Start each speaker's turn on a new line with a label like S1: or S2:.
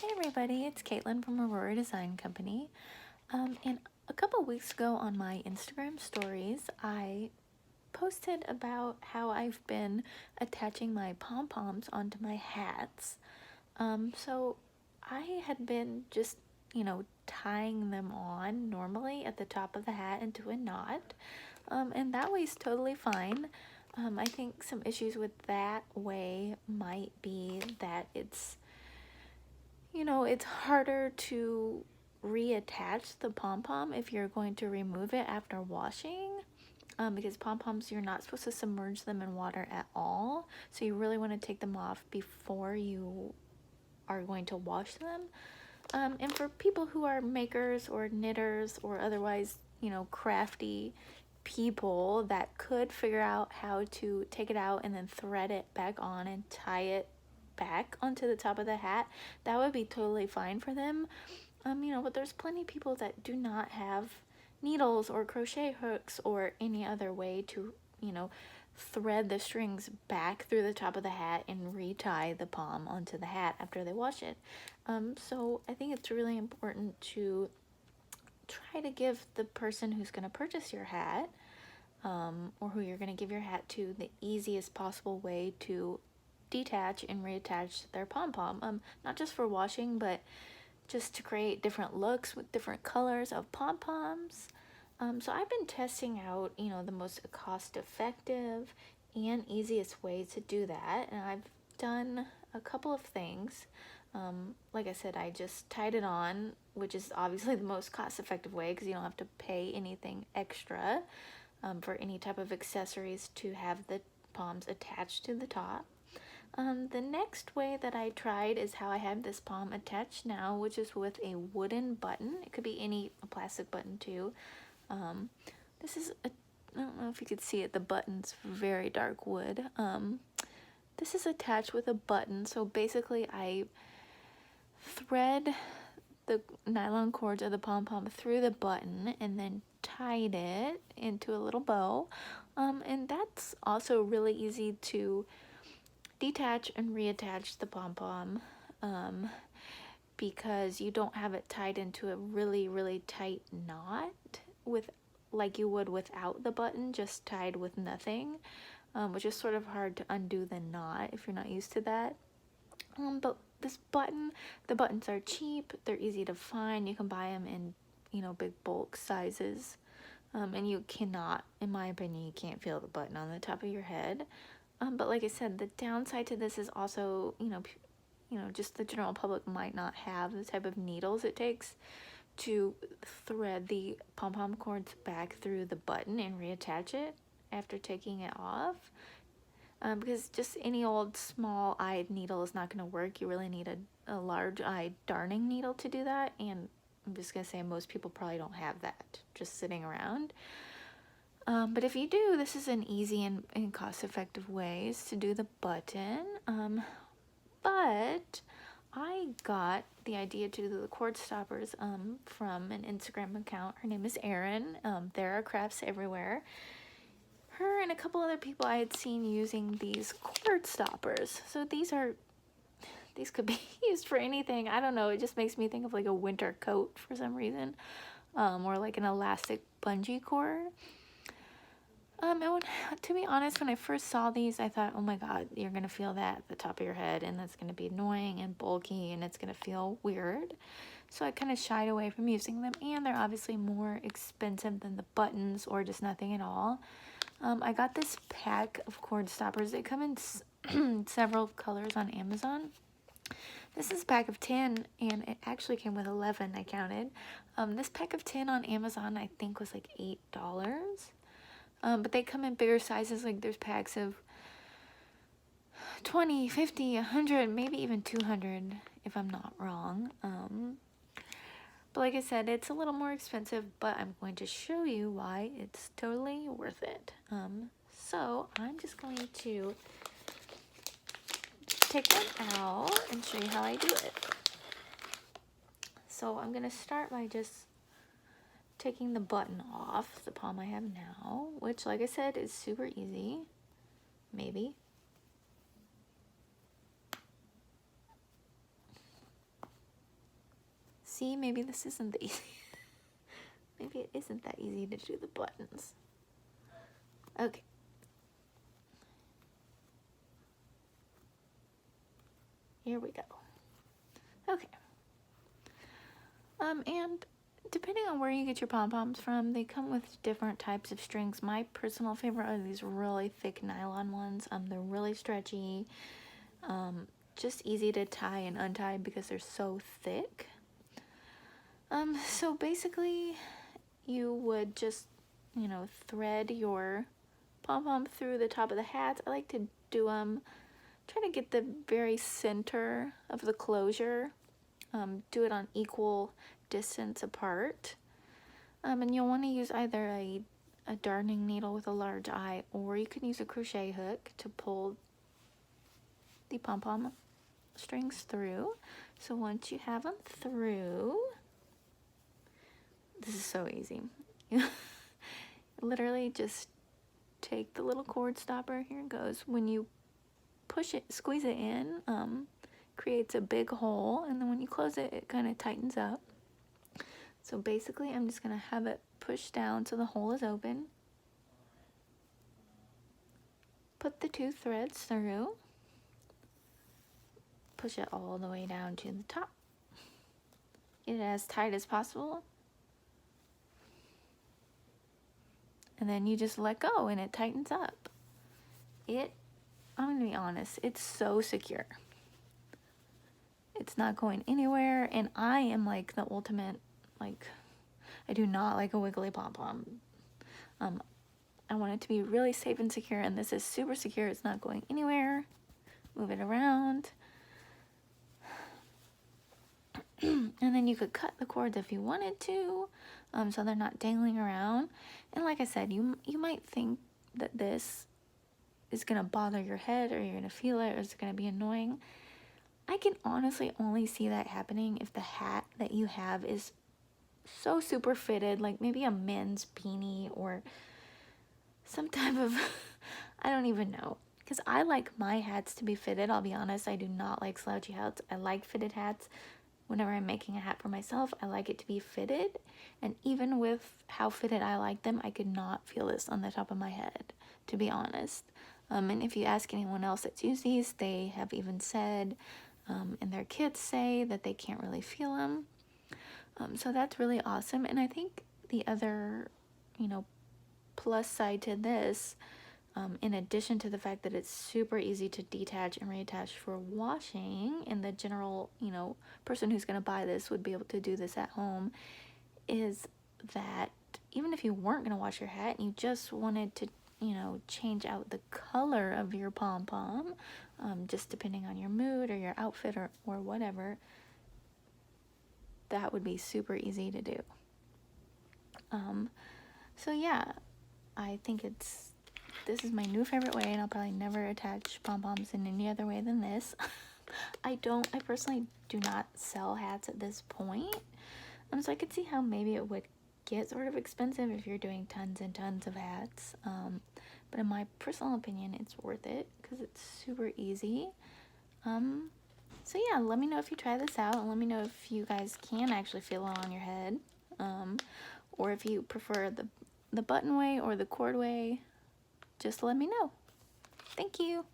S1: Hey everybody, it's Caitlin from Aurora Design Company. And a couple weeks ago on my Instagram stories, I posted about how I've been attaching my pom-poms onto my hats. So I had been just, tying them on normally at the top of the hat into a knot. And that way's totally fine. I think some issues with that way might be that it's harder to reattach the pom-pom if you're going to remove it after washing. Because pom-poms, you're not supposed to submerge them in water at all. So you really want to take them off before you are going to wash them. And for people who are makers or knitters or otherwise, crafty people that could figure out how to take it out and then thread it back on and tie it back onto the top of the hat, that would be totally fine for them. But there's plenty of people that do not have needles or crochet hooks or any other way to, thread the strings back through the top of the hat and retie the pom onto the hat after they wash it. So I think it's really important to try to give the person who's going to purchase your hat, or who you're going to give your hat to, the easiest possible way to detach and reattach their pom-pom. Not just for washing, but just to create different looks with different colors of pom-poms. So I've been testing out, the most cost-effective and easiest way to do that, and I've done a couple of things. Like I said, I just tied it on, which is obviously the most cost-effective way because you don't have to pay anything extra for any type of accessories to have the poms attached to the top. The next way that I tried is how I have this pom attached now, which is with a wooden button. It could be any plastic button too. This is I don't know if you could see it, the button's very dark wood. This is attached with a button, so basically I thread the nylon cords of the pom-pom through the button and then tied it into a little bow. And that's also really easy to detach and reattach the pom-pom, because you don't have it tied into a really, really tight knot like you would without the button, just tied with nothing, which is sort of hard to undo the knot if you're not used to that. But the buttons are cheap, they're easy to find, you can buy them in, big bulk sizes, and you cannot, in my opinion, you can't feel the button on the top of your head. But like I said, the downside to this is also, just the general public might not have the type of needles it takes to thread the pom-pom cords back through the button and reattach it after taking it off. Because just any old small-eyed needle is not going to work. You really need a large-eyed darning needle to do that, and I'm just going to say most people probably don't have that just sitting around. But if you do, this is an easy and cost-effective ways to do the button. But I got the idea to do the cord stoppers from an Instagram account. Her name is Erin. There are crafts everywhere. Her and a couple other people I had seen using these cord stoppers. So these could be used for anything. I don't know. It just makes me think of like a winter coat for some reason, or like an elastic bungee cord. And to be honest, when I first saw these, I thought, oh my god, you're going to feel that at the top of your head, and that's going to be annoying and bulky, and it's going to feel weird. So I kind of shied away from using them, and they're obviously more expensive than the buttons or just nothing at all. I got this pack of cord stoppers. They come in several colors on Amazon. This is a pack of 10, and it actually came with 11, I counted. This pack of 10 on Amazon, I think, was like $8. But they come in bigger sizes, like there's packs of 20, 50, 100, maybe even 200, if I'm not wrong. But like I said, it's a little more expensive, but I'm going to show you why it's totally worth it. So I'm just going to take one out and show you how I do it. So I'm going to start by just taking the button off the pom I have now, which, like I said, is super easy. Maybe. See, maybe this isn't the easy. Maybe it isn't that easy to do the buttons. Okay. Here we go. Okay. And depending on where you get your pom-poms from, they come with different types of strings. My personal favorite are these really thick nylon ones. They're really stretchy, just easy to tie and untie because they're so thick. So basically, you would just, thread your pom-pom through the top of the hats. I like to do try to get the very center of the closure. Do it on equal distance apart. And you'll want to use either a darning needle with a large eye, or you can use a crochet hook to pull the pom-pom strings through. So once you have them through, this is so easy. Literally just take the little cord stopper, here it goes. When you push it, squeeze it in, creates a big hole, and then when you close it, it kind of tightens up. So basically, I'm just going to have it push down so the hole is open. Put the 2 threads through. Push it all the way down to the top. Get it as tight as possible. And then you just let go and it tightens up. I'm going to be honest, it's so secure. It's not going anywhere, and I am like the ultimate, I do not like a wiggly pom-pom. I want it to be really safe and secure, and this is super secure. It's not going anywhere. Move it around. And then you could cut the cords if you wanted to, so they're not dangling around. And like I said, you might think that this is going to bother your head, or you're going to feel it, or it's going to be annoying. I can honestly only see that happening if the hat that you have is so super fitted, like maybe a men's beanie or some type of, I don't even know. Because I like my hats to be fitted, I'll be honest. I do not like slouchy hats. I like fitted hats. Whenever I'm making a hat for myself, I like it to be fitted. And even with how fitted I like them, I could not feel this on the top of my head, to be honest. And if you ask anyone else that's used these, they have even said, and their kids say that they can't really feel them. So that's really awesome. And I think the other, plus side to this, in addition to the fact that it's super easy to detach and reattach for washing, and the general, person who's going to buy this would be able to do this at home, is that even if you weren't going to wash your hat and you just wanted to, change out the color of your pom-pom, just depending on your mood or your outfit or whatever, that would be super easy to do. So yeah, I think this is my new favorite way, and I'll probably never attach pom-poms in any other way than this. I personally do not sell hats at this point. So I could see how maybe it would get sort of expensive if you're doing tons and tons of hats. But in my personal opinion, it's worth it because it's super easy. So yeah, let me know if you try this out, and let me know if you guys can actually feel it on your head. Or if you prefer the button way or the cord way, just let me know. Thank you.